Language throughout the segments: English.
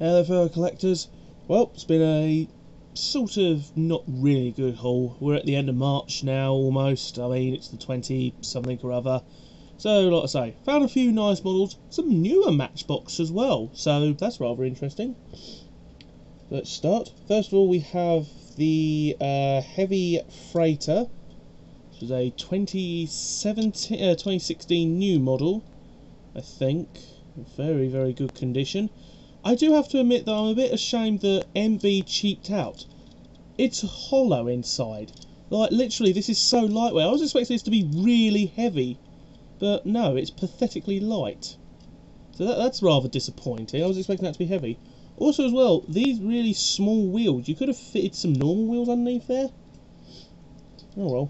Hello fellow collectors. Well, it's been a sort of not really good haul. We're at the end of March now almost. I mean, it's the 20 something or other. So like I say, found a few nice models, some newer Matchbox as well, so that's rather interesting. Let's start. First of all, we have the Heavy Freighter. This is a 2016 new model, I think. Very, very good condition. I do have to admit that I'm a bit ashamed that MV cheaped out. It's hollow inside. Like, literally, this is so lightweight. I was expecting this to be really heavy, but no, it's pathetically light. So that's rather disappointing. I was expecting that to be heavy. Also, as well, these really small wheels. You could have fitted some normal wheels underneath there. Oh well.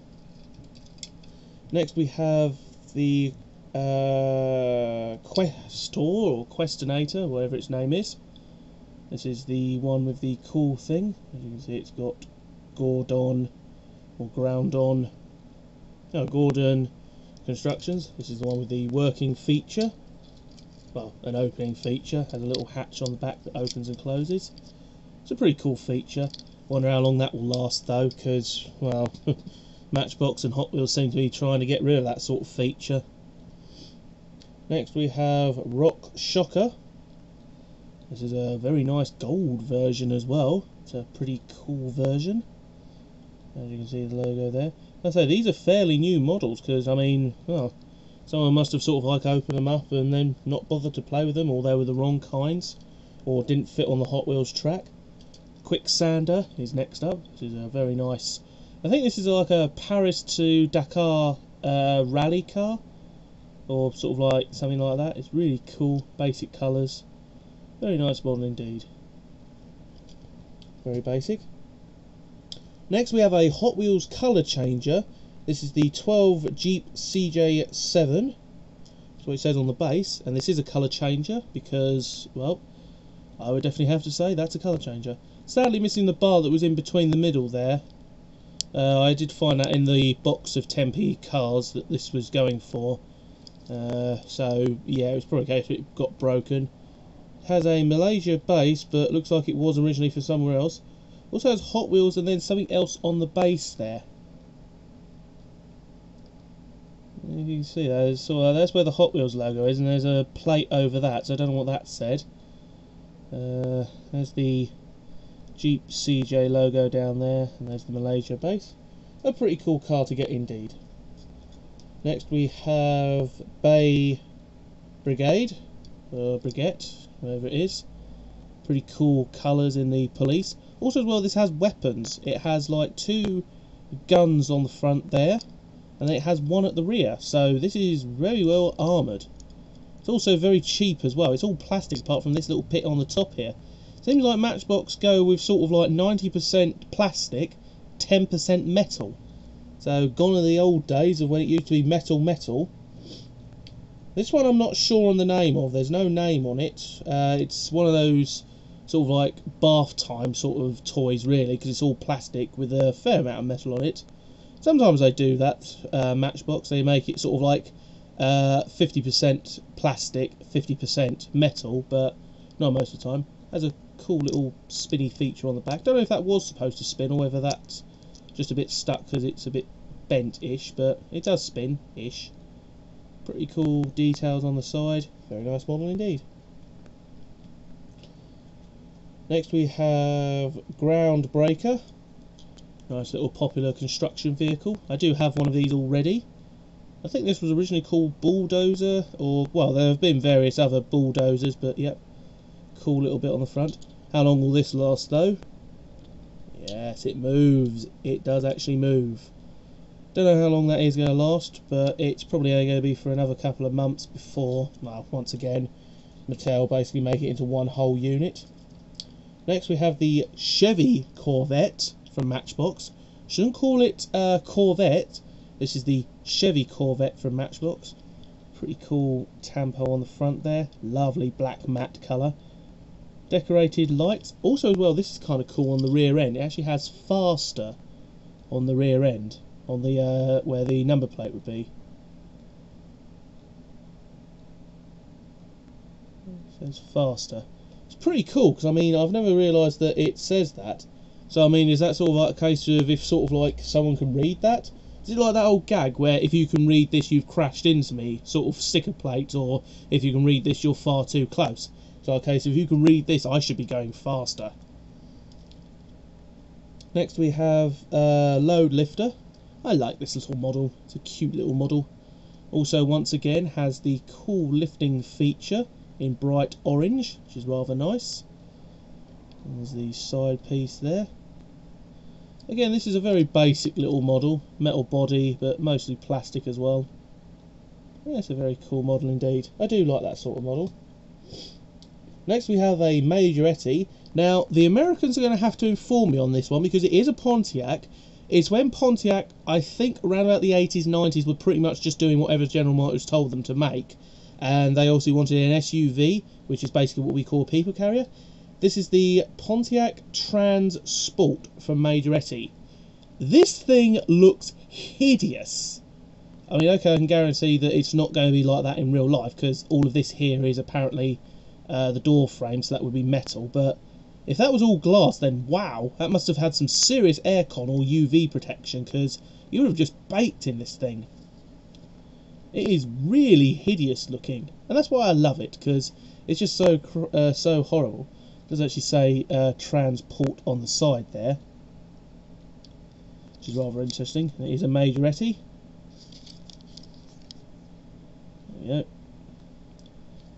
Next, we have the Questor or Questinator, whatever its name is. This is the one with the cool thing. As you can see, it's got Gordon or Groundon. No, Gordon Constructions. This is the one with the working feature. Well, an opening feature. Has a little hatch on the back that opens and closes. It's a pretty cool feature. Wonder how long that will last though, because, well, Matchbox and Hot Wheels seem to be trying to get rid of that sort of feature. Next we have Rock Shocker. This is a very nice gold version as well. It's a pretty cool version. As you can see the logo there. I say these are fairly new models because, I mean, well, someone must have sort of like opened them up and then not bothered to play with them, or they were the wrong kinds, or didn't fit on the Hot Wheels track. Quicksander is next up. This is a very nice, I think this is like a Paris to Dakar rally car, or sort of like something like that. It's really cool, basic colours, very nice model indeed. Very basic. Next we have a Hot Wheels colour changer. This is the 12 Jeep CJ7. That's what it says on the base, and this is a colour changer because, well, I would definitely have to say that's a colour changer. Sadly missing the bar that was in between the middle there. I did find that in the box of 10p cars that this was going for. So yeah, it was probably a case it got broken. It has a Malaysia base, but looks like it was originally for somewhere else. Also has Hot Wheels and then something else on the base there. You can see that. So that's where the Hot Wheels logo is, and there's a plate over that, so I don't know what that said. There's the Jeep CJ logo down there, and there's the Malaysia base. A pretty cool car to get indeed. Next we have Bay Brigade, or Brigette, whatever it is. Pretty cool colours in the police. Also as well, this has weapons. It has like 2 guns on the front there, and then it has one at the rear. So this is very well armoured. It's also very cheap as well. It's all plastic apart from this little pit on the top here. Seems like Matchbox go with sort of like 90% plastic, 10% metal. So gone are the old days of when it used to be metal. This one I'm not sure on the name of. There's no name on it. It's one of those sort of like bath time sort of toys really, because it's all plastic with a fair amount of metal on it. Sometimes they do that, Matchbox. They make it sort of like 50% plastic, 50% metal, but not most of the time. Has a cool little spinny feature on the back. Don't know if that was supposed to spin or whether that's just a bit stuck because it's a bit bent-ish, but it does spin-ish. Pretty cool details on the side. Very nice model indeed. Next we have Groundbreaker. Nice little popular construction vehicle. I do have one of these already. I think this was originally called Bulldozer, or, well, there have been various other bulldozers, but yep. Cool little bit on the front. How long will this last though? Yes, it moves. It does actually move. Don't know how long that is going to last, but it's probably only going to be for another couple of months before, well, once again, Mattel basically make it into one whole unit. Next we have the Chevy Corvette from Matchbox. Shouldn't call it Corvette. This is the Chevy Corvette from Matchbox. Pretty cool tampo on the front there. Lovely black matte colour. Decorated lights. Also as well, this is kind of cool on the rear end. It actually has faster on the rear end, on the where the number plate would be. It says faster. It's pretty cool, because I mean, I've never realised that it says that. So I mean, is that sort of like a case of if sort of like someone can read that? Is it like that old gag where if you can read this you've crashed into me, sort of sticker plate, or if you can read this you're far too close? So okay, so if you can read this I should be going faster. Next we have load lifter. I like this little model, it's a cute little model. Also once again has the cool lifting feature in bright orange, which is rather nice. And there's the side piece there. Again, this is a very basic little model, metal body, but mostly plastic as well. Yeah, it's a very cool model indeed. I do like that sort of model. Next we have a Majorette. Now, the Americans are going to have to inform me on this one, because it is a Pontiac. It's when Pontiac, I think around about the 80s, 90s, were pretty much just doing whatever General Motors told them to make. And they also wanted an SUV, which is basically what we call a people carrier. This is the Pontiac Trans Sport from Majorette. This thing looks hideous. I mean, okay, I can guarantee that it's not going to be like that in real life, because all of this here is apparently the door frame, so that would be metal. But if that was all glass, then wow, that must have had some serious aircon or UV protection, because you would have just baked in this thing. It is really hideous looking, and that's why I love it, because it's just so horrible. It does actually say transport on the side there, which is rather interesting. It is a Majorette. There we go.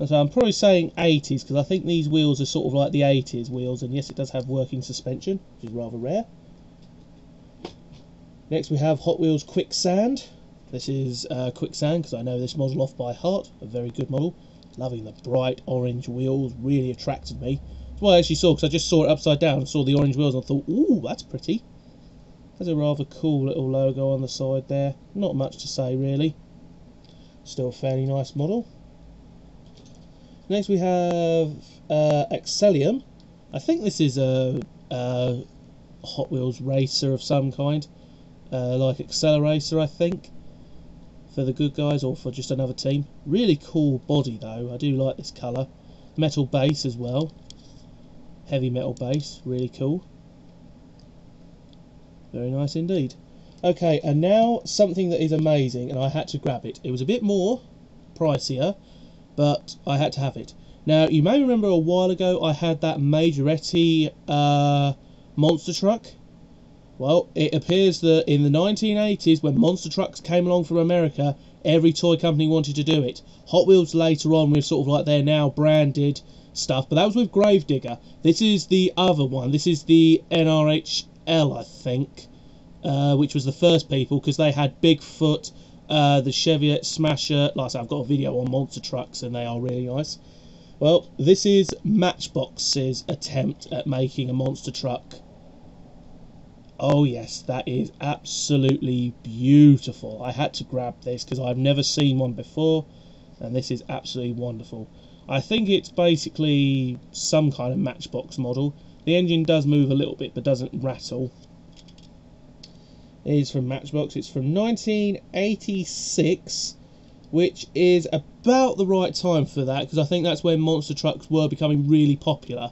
So I'm probably saying 80s, because I think these wheels are sort of like the 80s wheels, and yes, it does have working suspension, which is rather rare. Next we have Hot Wheels Quicksand. This is Quicksand, because I know this model off by heart. A very good model. Loving the bright orange wheels, really attracted me. That's what I actually saw, because I just saw it upside down and saw the orange wheels and I thought, ooh, that's pretty. Has a rather cool little logo on the side there. Not much to say really. Still a fairly nice model. Next we have Excellium. I think this is a Hot Wheels racer of some kind. Like Accelerator, I think. For the good guys, or for just another team. Really cool body though, I do like this colour. Metal base as well. Heavy metal base, really cool. Very nice indeed. Okay, and now something that is amazing, and I had to grab it. It was a bit more pricier, but I had to have it. Now, you may remember a while ago I had that Majorette monster truck. Well, it appears that in the 1980s, when monster trucks came along from America, every toy company wanted to do it. Hot Wheels later on with sort of like their now branded stuff, but that was with Gravedigger. This is the other one. This is the NRHL, I think, which was the first people, because they had Bigfoot, the Chevrolet Smasher. Like I said, I've got a video on monster trucks, and they are really nice. Well, this is Matchbox's attempt at making a monster truck. Oh yes, that is absolutely beautiful. I had to grab this because I've never seen one before, and this is absolutely wonderful. I think it's basically some kind of Matchbox model. The engine does move a little bit but doesn't rattle. It is from Matchbox. It's from 1986, which is about the right time for that, because I think that's when monster trucks were becoming really popular.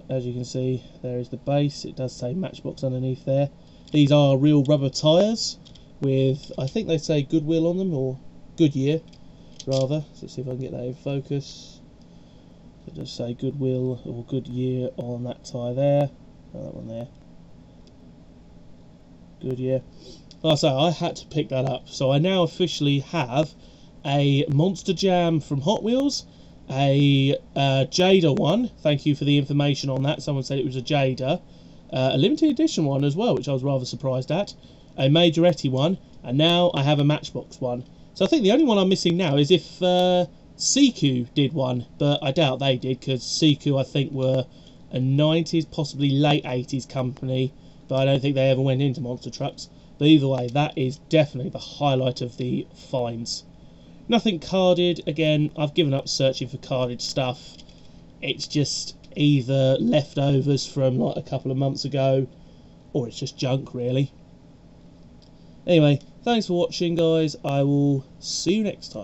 As you can see, there is the base. It does say Matchbox underneath there. These are real rubber tyres with, I think they say Goodwill on them, or Goodyear rather. So let's see if I can get that in focus. It does say Goodwill or Goodyear on that tyre there. Oh, that one there. Goodyear. Like I say, I had to pick that up. So I now officially have a Monster Jam from Hot Wheels, a Jada one. Thank you for the information on that. Someone said it was a Jada. A limited edition one as well, which I was rather surprised at. A Majorette one, and now I have a Matchbox one. So I think the only one I'm missing now is if CQ did one, but I doubt they did, because CQ I think were a 90s, possibly late 80s company, but I don't think they ever went into monster trucks. But either way, that is definitely the highlight of the finds. Nothing carded. Again, I've given up searching for carded stuff. It's just either leftovers from like a couple of months ago, or it's just junk really. Anyway, thanks for watching guys. I will see you next time.